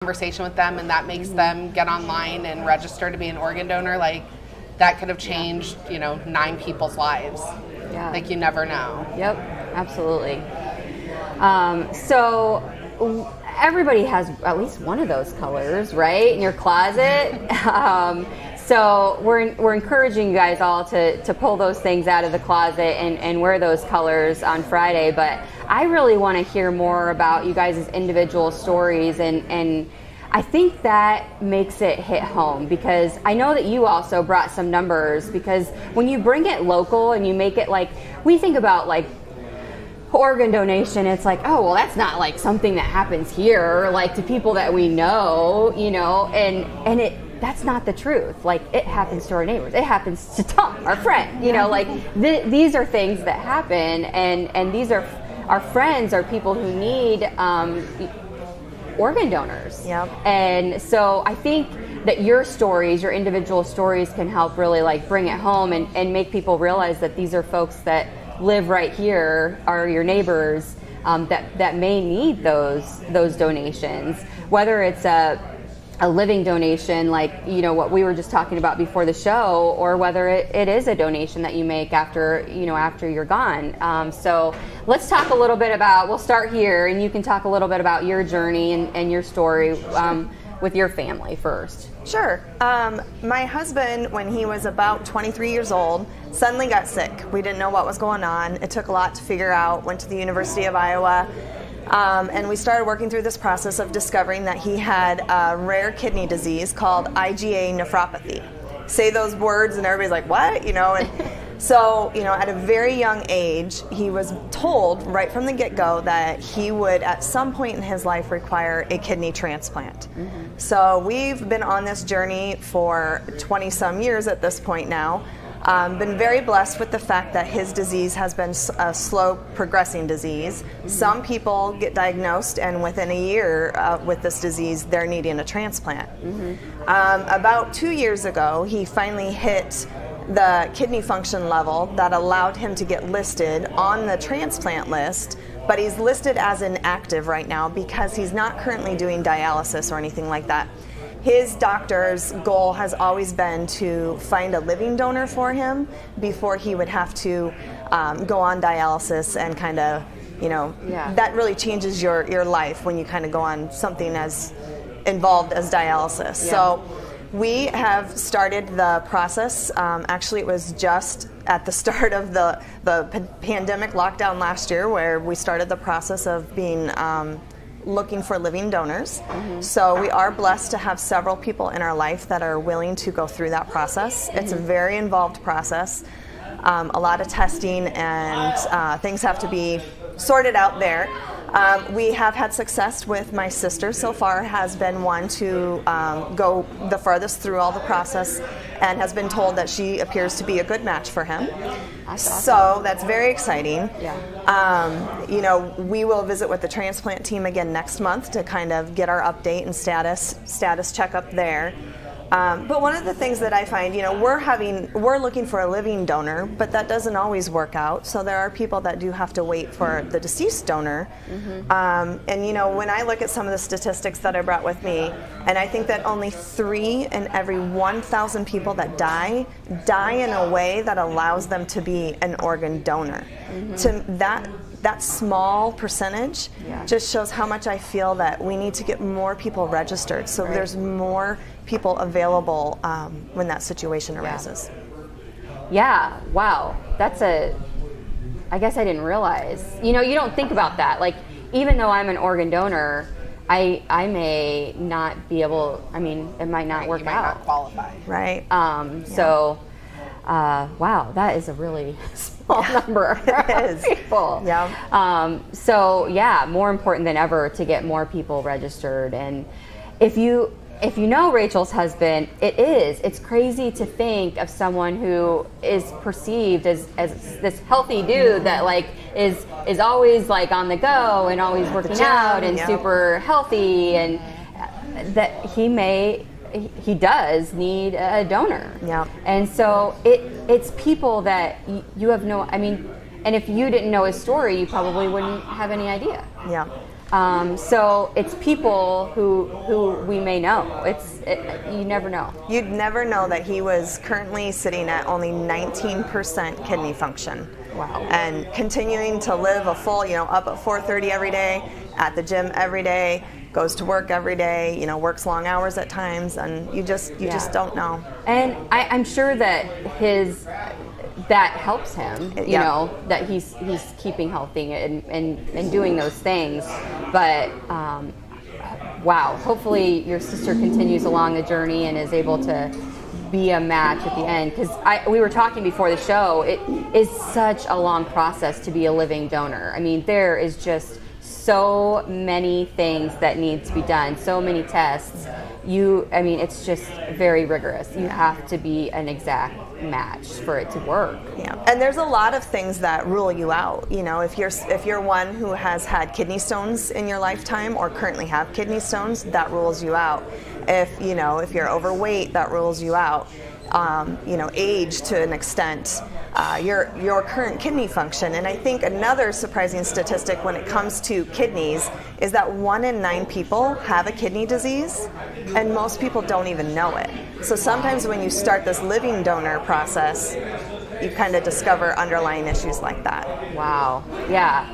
conversation with them and that makes them get online and register to be an organ donor, like that could have changed, 9 people's lives. Yeah. Like you never know. Yep, absolutely. So everybody has at least one of those colors, right, in your closet. So we're encouraging you guys all to pull those things out of the closet and wear those colors on Friday. But I really want to hear more about you guys' individual stories, and I think that makes it hit home, because I know that you also brought some numbers, because when you bring it local and you make it like, we think about like organ donation, it's like, oh, well, that's not like something that happens here, like to people that we know, and that's not the truth. Like, it happens to our neighbors. It happens to Tom, our friend, like these are things that happen, and these are our friends, are people who need organ donors. Yep. And so I think that your stories, your individual stories, can help really like bring it home and make people realize that these are folks that live right here, are your neighbors, that may need those donations, whether it's a living donation like what we were just talking about before the show, or whether it is a donation that you make after you're gone. So let's talk a little bit about, we'll start here, and you can talk a little bit about your journey and your story with your family first. Sure. My husband, when he was about 23 years old, suddenly got sick. We didn't know what was going on. It took a lot to figure out. Went to the University of Iowa. And we started working through this process of discovering that he had a rare kidney disease called IgA nephropathy. Say those words and everybody's like, what? And so, at a very young age, he was told right from the get-go that he would at some point in his life require a kidney transplant. Mm-hmm. So we've been on this journey for 20 some years at this point now. Been very blessed with the fact that his disease has been a slow progressing disease. Mm-hmm. Some people get diagnosed and within a year with this disease, they're needing a transplant. Mm-hmm. About 2 years ago, he finally hit the kidney function level that allowed him to get listed on the transplant list, but he's listed as inactive right now because he's not currently doing dialysis or anything like that. His doctor's goal has always been to find a living donor for him before he would have to go on dialysis, and kind of, that really changes your life when you kind of go on something as involved as dialysis. Yeah. So we have started the process. Actually, it was just at the start of the pandemic lockdown last year where we started the process of being looking for living donors. Mm-hmm. So we are blessed to have several people in our life that are willing to go through that process. Mm-hmm. It's a very involved process. A lot of testing and things have to be sorted out there. We have had success with my sister so far, has been one to go the farthest through all the process, and has been told that she appears to be a good match for him. That's awesome. So that's very exciting. Yeah. We will visit with the transplant team again next month to kind of get our update and status checkup there. But one of the things that I find, we're looking for a living donor, but that doesn't always work out. So there are people that do have to wait for the deceased donor. Mm-hmm. And when I look at some of the statistics that I brought with me, and I think that only 3 in every 1,000 people that die in a way that allows them to be an organ donor. Mm-hmm. To that small percentage just shows how much I feel that we need to get more people registered, so there's more people available when that situation arises. Yeah, wow. I guess I didn't realize. You don't think about that. Like, even though I'm an organ donor, I may not be able, it might not work out. You might not qualify. Right. So, wow, that is a really small number of people. Yeah. So, yeah, more important than ever to get more people registered. And if you know Rachel's husband, it's crazy to think of someone who is perceived as this healthy dude that like is always like on the go and always working out and super healthy, and that he does need a donor. Yeah. And so it's people that you have and if you didn't know his story, you probably wouldn't have any idea. Yeah. So it's people who we may know. You never know. You'd never know that he was currently sitting at only 19% kidney function. Wow. And continuing to live a full, up at 4:30 every day, at the gym every day, goes to work every day, works long hours at times, and you just don't know. And I'm sure that that helps him, that he's keeping healthy and doing those things. But wow, hopefully your sister continues along the journey and is able to be a match at the end, because we were talking before the show, it is such a long process to be a living donor. I mean, there is just so many things that need to be done, so many tests. It's just very rigorous. You have to be an exact match for it to work. Yeah, and there's a lot of things that rule you out. If you're one who has had kidney stones in your lifetime or currently have kidney stones, that rules you out. If you're overweight, that rules you out. Age to an extent, your current kidney function. And I think another surprising statistic when it comes to kidneys is that 1 in 9 people have a kidney disease, and most people don't even know it. So sometimes when you start this living donor process, you kind of discover underlying issues like that. Wow. Yeah.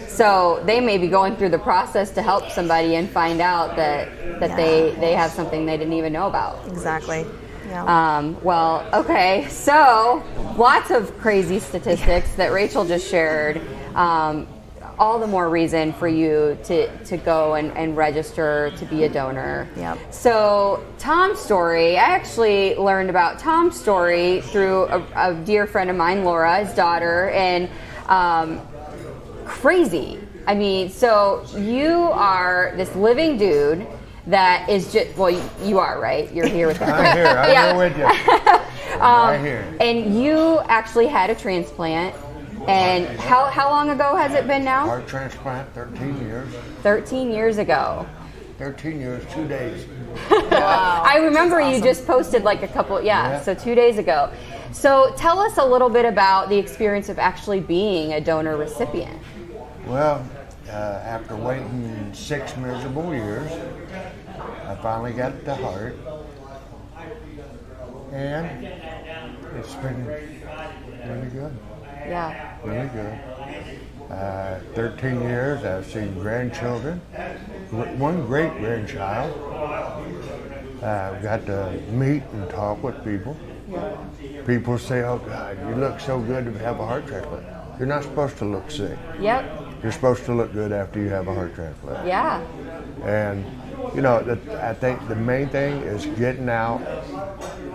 So they may be going through the process to help somebody and find out that they have something they didn't even know about. Exactly. Yeah. Well, okay, so lots of crazy statistics that Rachel just shared. All the more reason for you to go and register to be a donor. Yep. So Tom's story, I actually learned about Tom's story through a dear friend of mine, Laura, his daughter, and crazy. I mean, so you are this living dude that is just, well, you are, right? You're here with us. I'm here. I'm here with you. I'm right here. And you actually had a transplant. And how long ago has it been now? Heart transplant, 13 years. 13 years ago. 13 years, 2 days. Wow. I remember you just posted like a couple, so 2 days ago. So tell us a little bit about the experience of actually being a donor recipient. Well, after waiting 6 miserable years, I finally got the heart, and it's been really good. Yeah. Really good. 13 years, I've seen grandchildren, one great grandchild. I've got to meet and talk with people. Yeah. People say, oh God, you look so good to have a heart transplant. You're not supposed to look sick. Yep. You're supposed to look good after you have a heart transplant. Yeah. And, I think the main thing is getting out,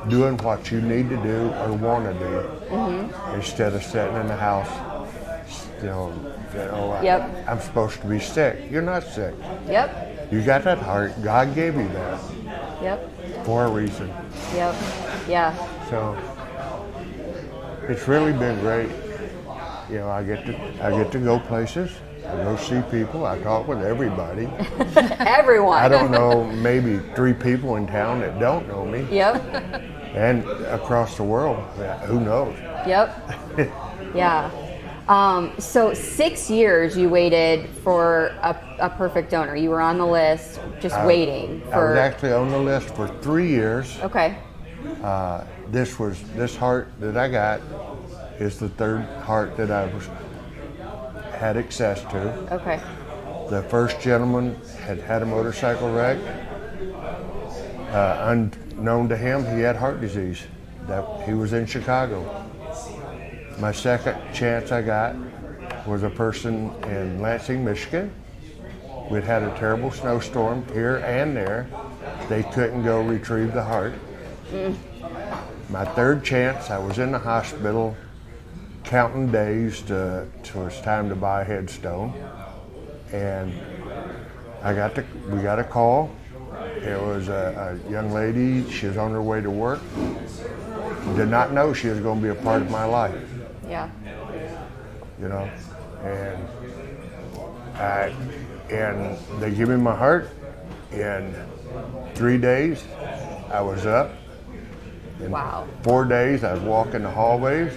doing what you need to do or want to do, instead of sitting in the house, Yep. I'm supposed to be sick. You're not sick. Yep. You got that heart. God gave you that. Yep. For a reason. Yep. Yeah. So it's really been great. I get to go places. I go see people. I talk with everybody. Everyone. I don't know, maybe 3 people in town that don't know me. Yep. And across the world, who knows? Yep. Yeah. So 6 years you waited for a perfect donor. You were on the list, just waiting for. I was actually on the list for 3 years. Okay. This heart that I got is the 3rd heart that I had access to. Okay. The first gentleman had a motorcycle wreck. Unknown to him, he had heart disease. He was in Chicago. My second chance I got was a person in Lansing, Michigan. We'd had a terrible snowstorm here and there. They couldn't go retrieve the heart. My 3rd chance, I was in the hospital counting days till it's time to buy a headstone. And we got a call. It was a young lady, she was on her way to work. Did not know she was going to be a part of my life. Yeah. And they give me my heart. In 3 days, I was up. In Wow. 4 days, I was walking the hallways.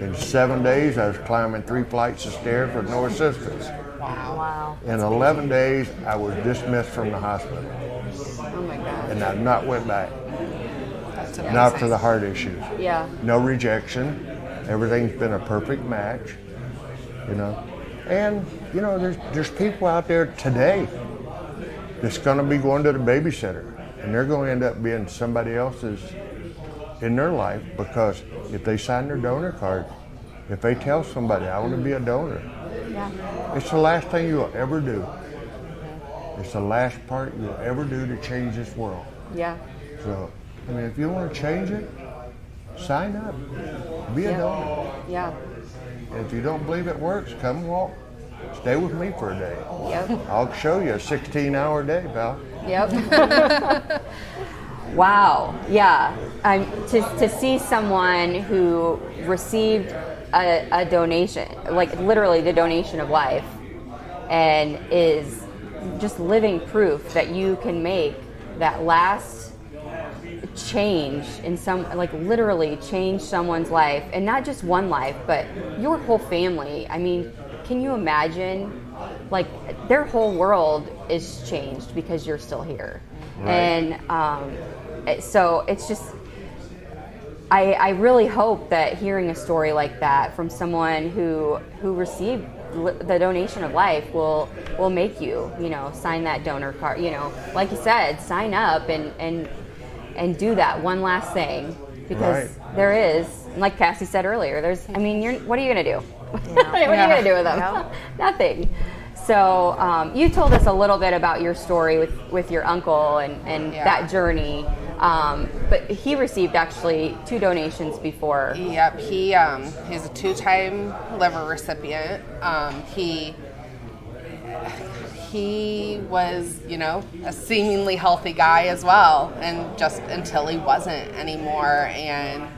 In 7 days, I was climbing 3 flights of stairs with no assistance. Wow. In 11 days, I was dismissed from the hospital, Oh my God. and I've not went back. That's Not for amazing. the heart issues. Yeah. No rejection. Everything's been a perfect match, you know. And, you know, there's people out there today that's going to be going to the babysitter, and they're going to end up being somebody else's in their life, because if they sign their donor card, if they tell somebody, I want to be a donor, Yeah. it's the last thing you'll ever do. It's the last part you'll ever do to change this world. Yeah. So, I mean, if you want to change it, sign up. Be a donor. Yeah. And if you don't believe it works, come walk. Stay with me for a day. Yep. I'll show you a 16-hour day, pal. Yep. Wow. Yeah. To see someone who received a donation, like literally the donation of life, and is just living proof that you can make that last change in some, like literally change someone's life, and not just one life, but your whole family. I mean, can you imagine? Like their whole world is changed because you're still here. Right. And so it's just, I really hope that hearing a story like that from someone who received the donation of life will make you, you know, sign that donor card, you know, like you said, sign up and do that one last thing, because Right. there is, like Cassie said earlier, what are you going to do? Yeah. What are you going to do with them? Yeah. Nothing. So you told us a little bit about your story with your uncle and Yeah. that journey, but he received actually 2 donations before. Yep, he's a 2-time liver recipient. He was, you know, a seemingly healthy guy as well, and just until he wasn't anymore. And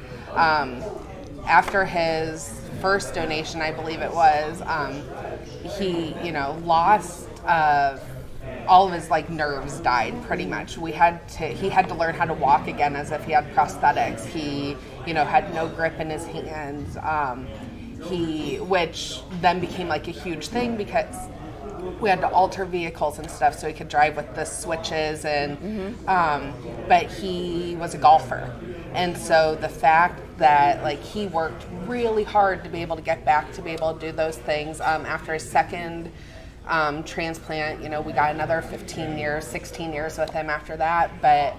after his first donation, I believe it was, he, you know, lost all of his like nerves died pretty much. He had to learn how to walk again as if he had prosthetics. He, you know, had no grip in his hands. Which then became like a huge thing because we had to alter vehicles and stuff so he could drive with the switches, and but he was a golfer, and so the fact that like he worked really hard to be able to get back to be able to do those things. After his second transplant, you know, we got another 15 years, 16 years with him after that. But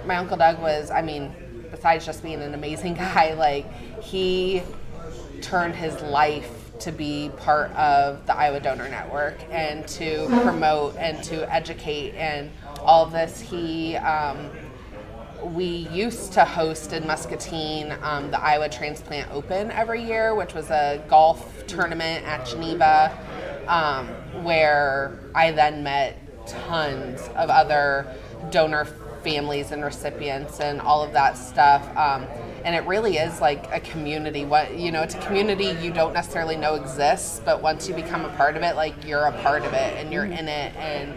my Uncle Doug was, I mean, besides just being an amazing guy, like he turned his life to be part of the Iowa Donor Network and to promote and to educate and all of this. We used to host in Muscatine the Iowa Transplant Open every year, which was a golf tournament at Geneva, where I then met tons of other donor families and recipients and all of that stuff. And it really is like a community. It's a community you don't necessarily know exists, but once you become a part of it, like you're a part of it and you're in it. And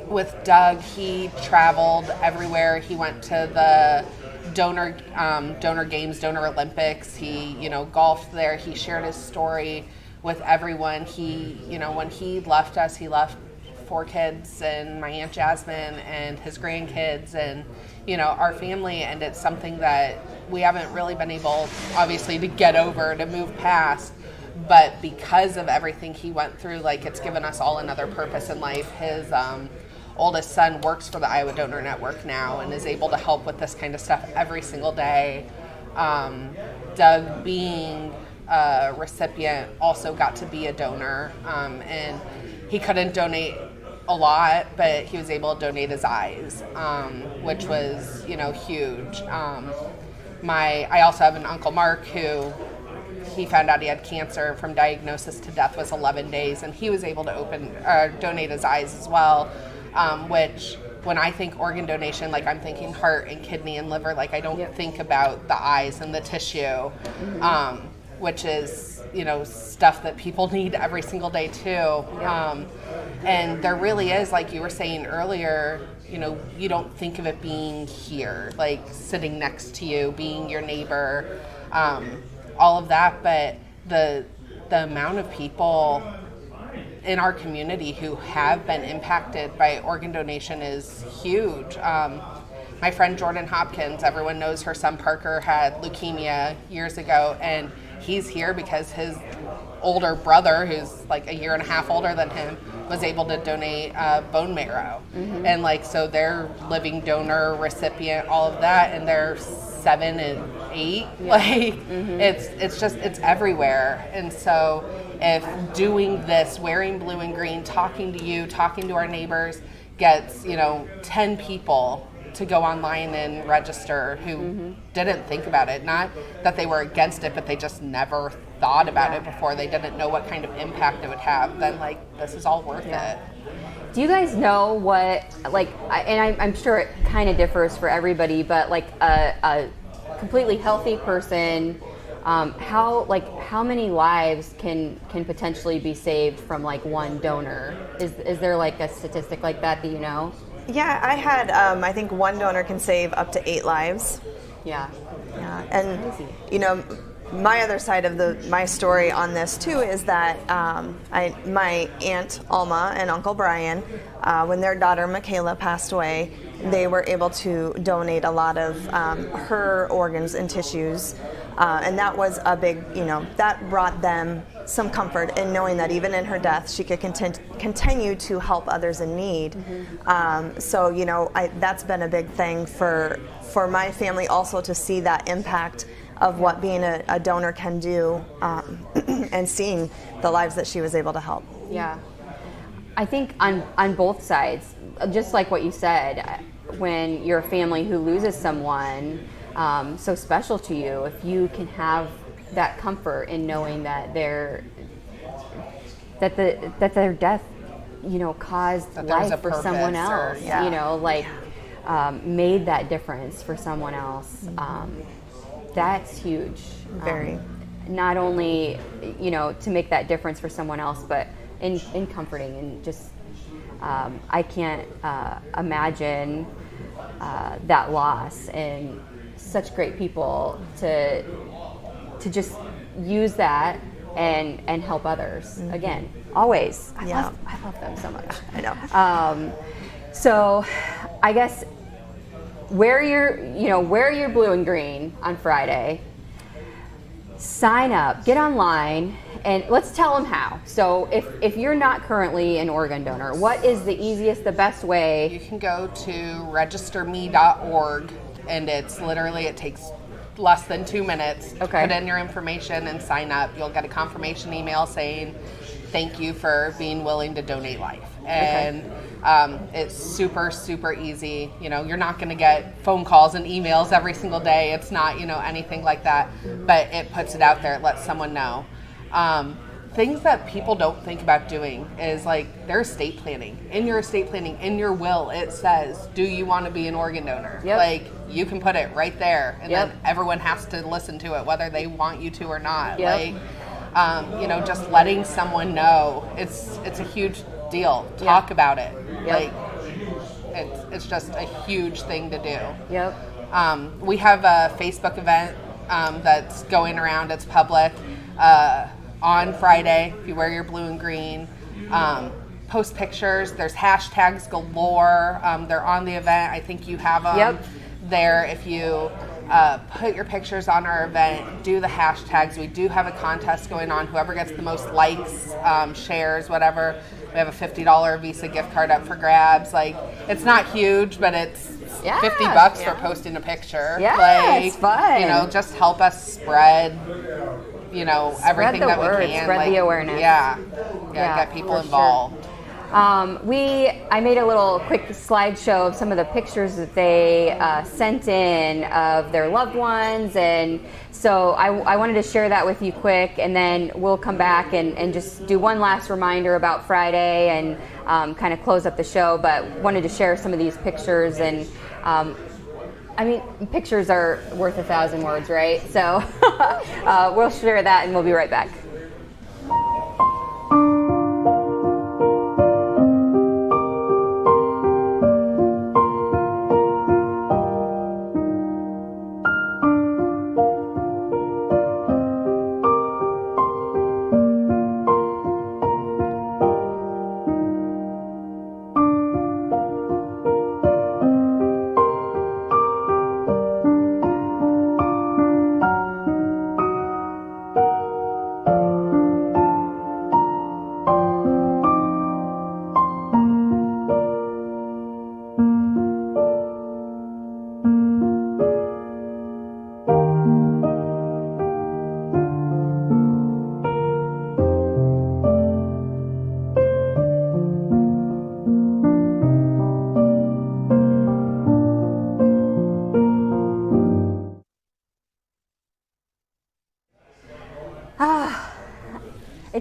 with Doug, he traveled everywhere. He went to the donor games, donor Olympics. He, you know, golfed there. He shared his story with everyone. He, you know, when he left us, he left 4 kids and my Aunt Jasmine and his grandkids and, you know, our family. And it's something that we haven't really been able, obviously, to get over, to move past. But because of everything he went through, like, it's given us all another purpose in life. His oldest son works for the Iowa Donor Network now and is able to help with this kind of stuff every single day. Doug, being a recipient, also got to be a donor, and he couldn't donate a lot, but he was able to donate his eyes, which was, you know, huge. I also have an Uncle Mark who he found out he had cancer. From diagnosis to death was 11 days, and he was able to donate his eyes as well, which when I think organ donation, like I'm thinking heart and kidney and liver, like I don't think about the eyes and the tissue, which is, you know, stuff that people need every single day too. And there really is, like you were saying earlier, you know, you don't think of it being here, like sitting next to you, being your neighbor, all of that, but the amount of people in our community who have been impacted by organ donation is huge. My friend Jordan Hopkins, everyone knows her son Parker had leukemia years ago, and he's here because his older brother, who's like a year and a half older than him, was able to donate bone marrow. And like, so they're living donor, recipient, all of that, and they're 7 and 8. Like, it's everywhere. And so if doing this, wearing blue and green, talking to you, talking to our neighbors, gets 10 people to go online and register who didn't think about it, not that they were against it, but they just never thought about it before, they didn't know what kind of impact it would have, then like, this is all worth it. Do you guys know what, like, and I'm sure it kind of differs for everybody, but like a completely healthy person, how many lives can potentially be saved from like one donor? Is there like a statistic like that you know? Yeah, I had, I think one donor can save up to 8 lives. Yeah. And, my other side of my story on this too is that my Aunt Alma and Uncle Brian, when their daughter Michaela passed away, they were able to donate a lot of her organs and tissues. And that was a big, that brought them some comfort in knowing that even in her death, she could continue to help others in need. So, that's been a big thing for my family also, to see that impact of what being a donor can do, and seeing the lives that she was able to help. Yeah. I think on both sides, just like what you said, when you're a family who loses someone so special to you, if you can have that comfort in knowing that their death, caused life for someone else, made that difference for someone else. That's huge. Very. Not only, to make that difference for someone else, but in comforting, and just, I can't imagine that loss, and such great people to just use that and help others. Again, always. I love them so much. I know. So I guess wear your blue and green on Friday. Sign up, get online, and let's tell them how. So if you're not currently an organ donor, what is the easiest, the best way? You can go to registerme.org, and it takes less than 2 minutes. Okay. Put in your information and sign up. You'll get a confirmation email saying thank you for being willing to donate life. And it's super, super easy. You're not going to get phone calls and emails every single day. It's not, anything like that. But it puts it out there. It lets someone know. Things that people don't think about doing is like their estate planning. In your estate planning, in your will, it says, do you want to be an organ donor? Yep. Like, you can put it right there, and Yep. then everyone has to listen to it, whether they want you to or not. Yep. Like, just letting someone know, it's a huge deal. Talk about it. Yep. Like, it's just a huge thing to do. Yep. We have a Facebook event that's going around. It's public. On Friday, if you wear your blue and green, post pictures. There's hashtags galore. They're on the event. I think you have them there. If you put your pictures on our event, do the hashtags. We do have a contest going on. Whoever gets the most likes, shares, whatever, we have a $50 Visa gift card up for grabs. Like, it's not huge, but it's $50 for posting a picture. Yeah, like, it's fun. Just help us spread everything that we can. Spread the awareness. Yeah, get people involved. Sure. I made a little quick slideshow of some of the pictures that they sent in of their loved ones, and so I wanted to share that with you quick, and then we'll come back and just do one last reminder about Friday and kind of close up the show, but wanted to share some of these pictures. And pictures are worth 1,000 words, right? So we'll share that, and we'll be right back.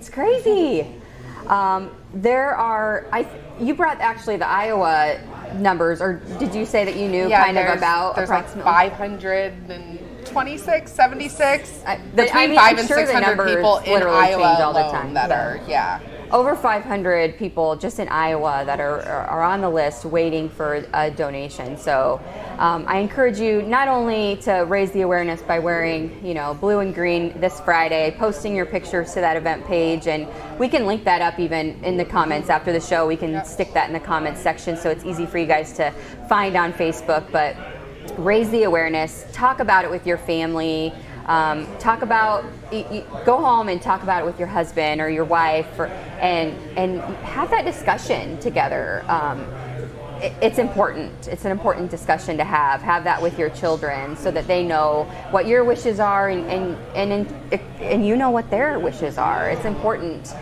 It's crazy. There are, you brought actually the Iowa numbers, or did you say that you knew kind of about there's approximately? like 526, 76, between I'm 500 and sure the 600 numbers people in literally change Iowa all the alone time. that are, Over 500 people just in Iowa that are on the list waiting for a donation. So I encourage you not only to raise the awareness by wearing, blue and green this Friday, posting your pictures to that event page, and we can link that up even in the comments after the show. We can stick that in the comments section so it's easy for you guys to find on Facebook. But raise the awareness, talk about it with your family. Talk about, go home and talk about it with your husband or your wife, and have that discussion together. It's important. It's an important discussion to have. Have that with your children so that they know what your wishes are and you know what their wishes are. It's important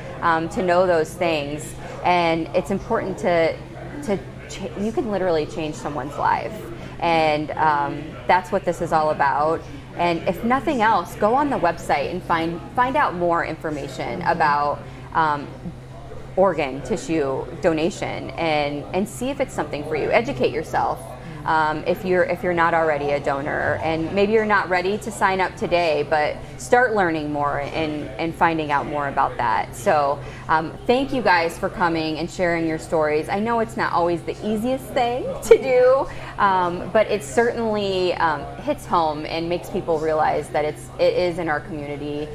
to know those things, and it's important to you can literally change someone's life, and that's what this is all about. And if nothing else, go on the website and find out more information about organ tissue donation, and see if it's something for you. Educate yourself if you're not already a donor, and maybe you're not ready to sign up today, but start learning more and finding out more about that. So thank you guys for coming and sharing your stories. I know it's not always the easiest thing to do, but it certainly hits home and makes people realize that it is in our community.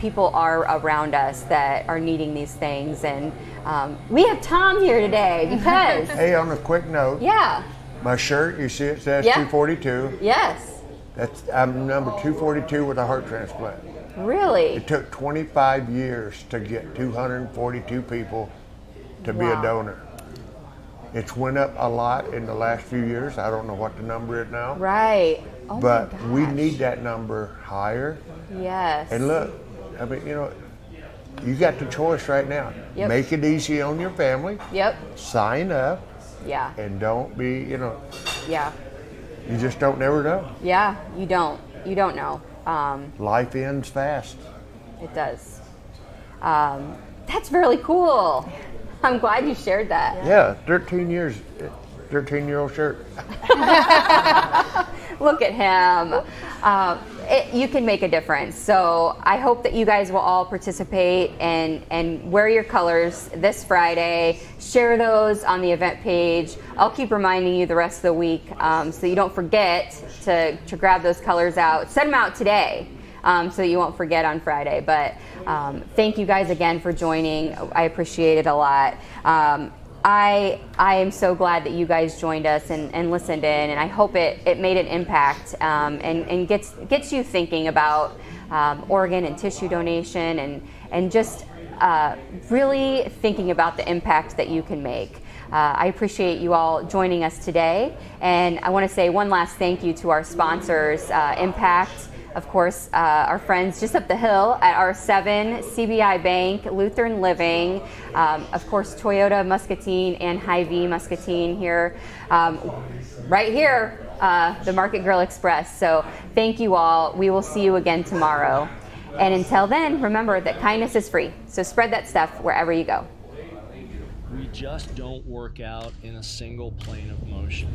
People are around us that are needing these things, and we have Tom here today because Hey, on a quick note. Yeah. My shirt, you see it says Yeah. 242. Yes. I'm number 242 with a heart transplant. Really? It took 25 years to get 242 people to be a Wow. donor. It's went up a lot in the last few years. I don't know what the number is now. Right. Oh my But we gosh. need that number higher. Yes. And look, I mean, you got the choice right now. Yep. Make it easy on your family. Yep. Sign up, Yeah. and don't be, Yeah. you just don't never know. Yeah. You don't know. Life ends fast. It does. That's really cool. I'm glad you shared that. Yeah, 13 years, 13-year-old shirt. Look at him. You can make a difference. So I hope that you guys will all participate and wear your colors this Friday. Share those on the event page. I'll keep reminding you the rest of the week so you don't forget to grab those colors out. Set them out today so you won't forget on Friday. But thank you guys again for joining. I appreciate it a lot. I am so glad that you guys joined us and listened in, and I hope it made an impact and gets you thinking about organ and tissue donation and just really thinking about the impact that you can make. I appreciate you all joining us today, and I want to say one last thank you to our sponsors, Impact, of course, our friends just up the hill at R7, CBI Bank, Lutheran Living, of course, Toyota Muscatine and Hy-Vee Muscatine here, right here, the Market Grille Express. So thank you all. We will see you again tomorrow. And until then, remember that kindness is free. So spread that stuff wherever you go. We just don't work out in a single plane of motion.